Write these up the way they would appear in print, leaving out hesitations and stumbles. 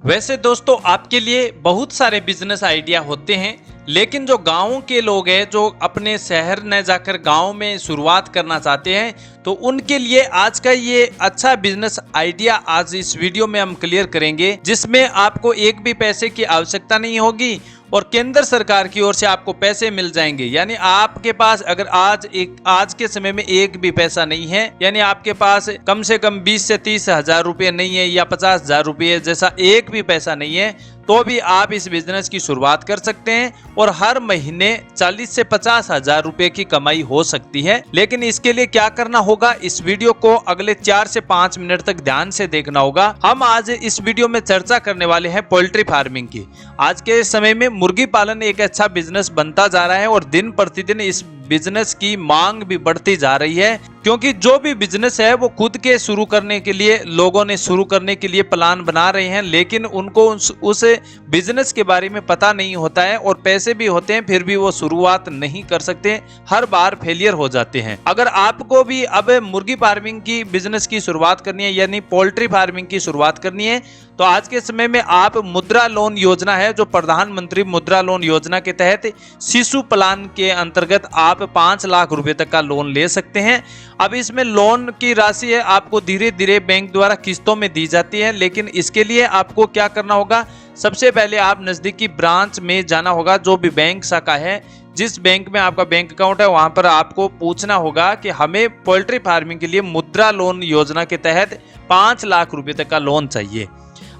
वैसे दोस्तों आपके लिए बहुत सारे बिजनेस आइडिया होते हैं, लेकिन जो गाँव के लोग हैं जो अपने शहर न जाकर गाँव में शुरुआत करना चाहते हैं, तो उनके लिए आज का ये अच्छा बिजनेस आइडिया आज इस वीडियो में हम क्लियर करेंगे, जिसमें आपको एक भी पैसे की आवश्यकता नहीं होगी और केंद्र सरकार की ओर से आपको पैसे मिल जाएंगे। यानी आपके पास अगर आज के समय में एक भी पैसा नहीं है, यानी आपके पास कम से कम 20 से 30 हजार रुपये नहीं है या 50,000 रुपये जैसा एक भी पैसा नहीं है, तो भी आप इस बिजनेस की शुरुआत कर सकते हैं और हर महीने 40 से 50,000 रुपए की कमाई हो सकती है। लेकिन इसके लिए क्या करना होगा, इस वीडियो को अगले 4 से 5 मिनट तक ध्यान से देखना होगा। हम आज इस वीडियो में चर्चा करने वाले हैं पोल्ट्री फार्मिंग की। आज के समय में मुर्गी पालन एक अच्छा बिजनेस बनता जा रहा है और दिन प्रतिदिन इस बिजनेस की मांग भी बढ़ती जा रही है, क्योंकि जो भी बिजनेस है वो खुद के शुरू करने के लिए लोगों ने शुरू करने के लिए प्लान बना रहे हैं, लेकिन उनको उस बिजनेस के बारे में पता नहीं होता है और पैसे भी होते हैं फिर भी वो शुरुआत नहीं कर सकते, हर बार फेलियर हो जाते हैं। अगर आपको भी अब मुर्गी फार्मिंग की बिजनेस की शुरुआत करनी है, यानी पोल्ट्री फार्मिंग की शुरुआत करनी है, तो आज के समय में आप मुद्रा लोन योजना है जो प्रधानमंत्री मुद्रा लोन योजना के तहत शिशु प्लान के अंतर्गत आप 5 लाख रुपए तक का लोन ले सकते हैं। अब इसमें लोन की राशि है आपको धीरे धीरे बैंक द्वारा किस्तों में दी जाती है, लेकिन इसके लिए आपको क्या करना होगा, सबसे पहले आप नजदीकी ब्रांच में जाना होगा, जो भी बैंक शाखा है, जिस बैंक में आपका बैंक अकाउंट है वहां पर आपको पूछना होगा कि हमें पोल्ट्री फार्मिंग के लिए मुद्रा लोन योजना के तहत 5 लाख रुपए तक का लोन चाहिए।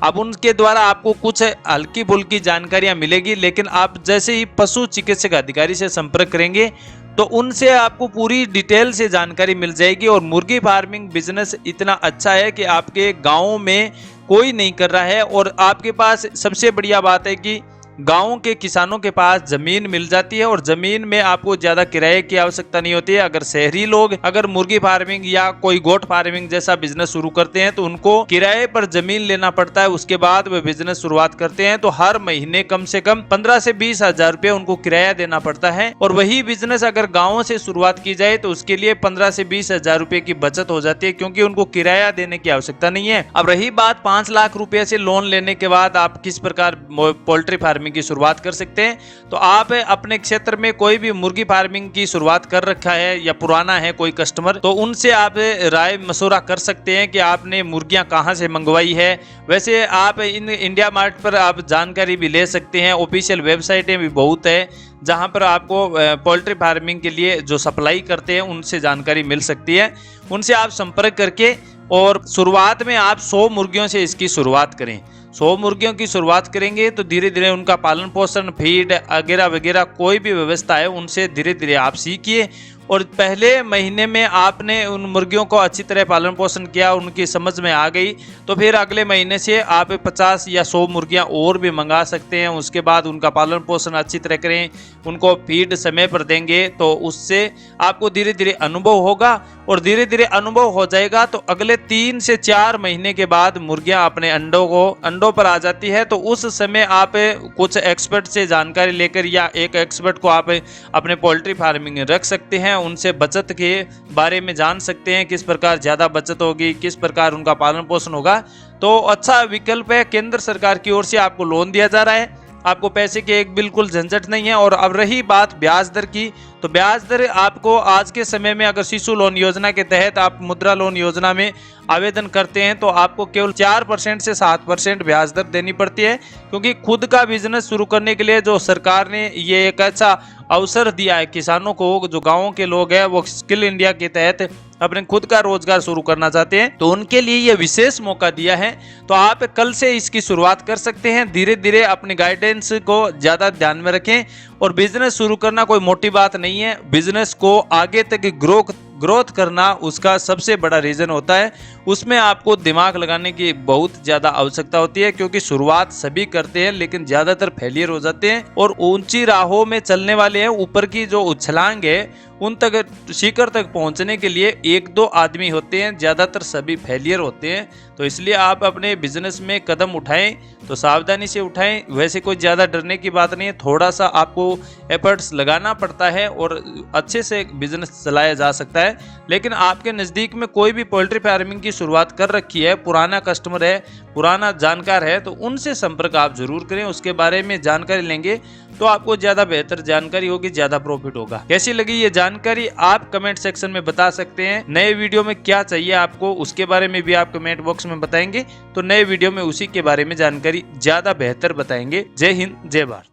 अब उनके द्वारा आपको कुछ हल्की फुल्की जानकारियां मिलेगी, लेकिन आप जैसे ही पशु चिकित्सक अधिकारी से संपर्क करेंगे तो उनसे आपको पूरी डिटेल से जानकारी मिल जाएगी। और मुर्गी फार्मिंग बिजनेस इतना अच्छा है कि आपके गाँव में कोई नहीं कर रहा है और आपके पास सबसे बढ़िया बात है कि गाँव के किसानों के पास जमीन मिल जाती है और जमीन में आपको ज्यादा किराए की आवश्यकता नहीं होती है। अगर शहरी लोग अगर मुर्गी फार्मिंग या कोई गोट फार्मिंग जैसा बिजनेस शुरू करते हैं तो उनको किराए पर जमीन लेना पड़ता है, उसके बाद वे बिजनेस शुरुआत करते हैं, तो हर महीने कम से कम 15 से 20 हजार रुपये उनको किराया देना पड़ता है। और वही बिजनेस अगर गाँव से शुरुआत की जाए तो उसके लिए 15 से 20 हजार रुपये की बचत हो जाती है, क्योंकि उनको किराया देने की आवश्यकता नहीं है। अब रही बात 5 लाख रुपए से लोन लेने के बाद आप किस प्रकार पोल्ट्री फार्मिंग की शुरुआत कर सकते हैं, तो आप अपने क्षेत्र में कोई भी मुर्गी फार्मिंग की शुरुआत कर रखा है या पुराना है कोई कस्टमर, तो उनसे आप राय मशवरा कर सकते हैं कि आपने मुर्गियां कहां से मंगवाई है। वैसे आप इन इंडिया मार्ट पर आप जानकारी भी ले सकते हैं, ऑफिशियल वेबसाइटें भी बहुत है जहां पर आपको पोल्ट्री फार्मिंग के लिए जो सप्लाई करते हैं उनसे जानकारी मिल सकती है। उनसे आप संपर्क करके और शुरुआत में आप 100 मुर्गियों से इसकी शुरुआत करें। 100 मुर्गियों की शुरुआत करेंगे तो धीरे धीरे उनका पालन पोषण, फीड वगैरह वगैरह कोई भी व्यवस्था है उनसे धीरे धीरे आप सीखिए। और पहले महीने में आपने उन मुर्गियों को अच्छी तरह पालन पोषण किया, उनकी समझ में आ गई, तो फिर अगले महीने से आप 50 या 100 मुर्गियां और भी मंगा सकते हैं। उसके बाद उनका पालन पोषण अच्छी तरह करें, उनको फीड समय पर देंगे, तो उससे आपको धीरे धीरे अनुभव होगा और धीरे धीरे अनुभव हो जाएगा तो अगले 3 से 4 महीने के बाद मुर्गियां अपने अंडों पर आ जाती है। तो उस समय आप कुछ एक्सपर्ट से जानकारी लेकर या एक एक्सपर्ट को आप अपने पोल्ट्री फार्मिंग में रख सकते हैं, उनसे बचत के बारे में जान सकते हैं, किस प्रकार ज्यादा बचत होगी, किस प्रकार उनका पालन पोषण होगा। तो अच्छा विकल्प है, केंद्र सरकार की ओर से आपको लोन दिया जा रहा है, आपको पैसे की एक बिल्कुल झंझट नहीं है। और अब रही बात ब्याज दर की, तो ब्याज दर आपको आज के समय में अगर शिशु लोन योजना के तहत आप मुद्रा लोन योजना में आवेदन करते हैं तो आपको केवल 4% से 7% ब्याज दर देनी पड़ती है, क्योंकि खुद का बिजनेस शुरू करने के लिए जो सरकार ने ये एक अच्छा अवसर दिया है किसानों को, जो गाँव के लोग हैं वो स्किल इंडिया के तहत अपने खुद का रोजगार शुरू करना चाहते हैं, तो उनके लिए ये विशेष मौका दिया है। तो आप कल से इसकी शुरुआत कर सकते हैं। धीरे धीरे अपने गाइडेंस को ज्यादा ध्यान में रखें और बिजनेस शुरू करना कोई मोटी बात नहीं है, बिजनेस को आगे तक ग्रोथ करना उसका सबसे बड़ा रीजन होता है। उसमें आपको दिमाग लगाने की बहुत ज्यादा आवश्यकता होती है, क्योंकि शुरुआत सभी करते हैं लेकिन ज्यादातर फेलियर हो जाते हैं और ऊंची राहों में चलने वाले हैं, ऊपर की जो उछलांग है उन तक शिखर तक पहुंचने के लिए 1-2 आदमी होते हैं, ज़्यादातर सभी फेलियर होते हैं। तो इसलिए आप अपने बिजनेस में कदम उठाएं तो सावधानी से उठाएं। वैसे कोई ज़्यादा डरने की बात नहीं है, थोड़ा सा आपको एफर्ट्स लगाना पड़ता है और अच्छे से बिजनेस चलाया जा सकता है। लेकिन आपके नज़दीक में कोई भी पोल्ट्री फार्मिंग की शुरुआत कर रखी है, पुराना कस्टमर है, पुराना जानकार है, तो उनसे संपर्क आप जरूर करें। उसके बारे में जानकारी लेंगे तो आपको ज़्यादा बेहतर जानकारी होगी, ज़्यादा प्रॉफिट होगा। कैसी लगी ये जानकारी आप कमेंट सेक्शन में बता सकते हैं। नए वीडियो में क्या चाहिए आपको, उसके बारे में भी आप कमेंट बॉक्स में बताएंगे तो नए वीडियो में उसी के बारे में जानकारी ज़्यादा बेहतर बताएंगे। जय हिंद, जय भारत।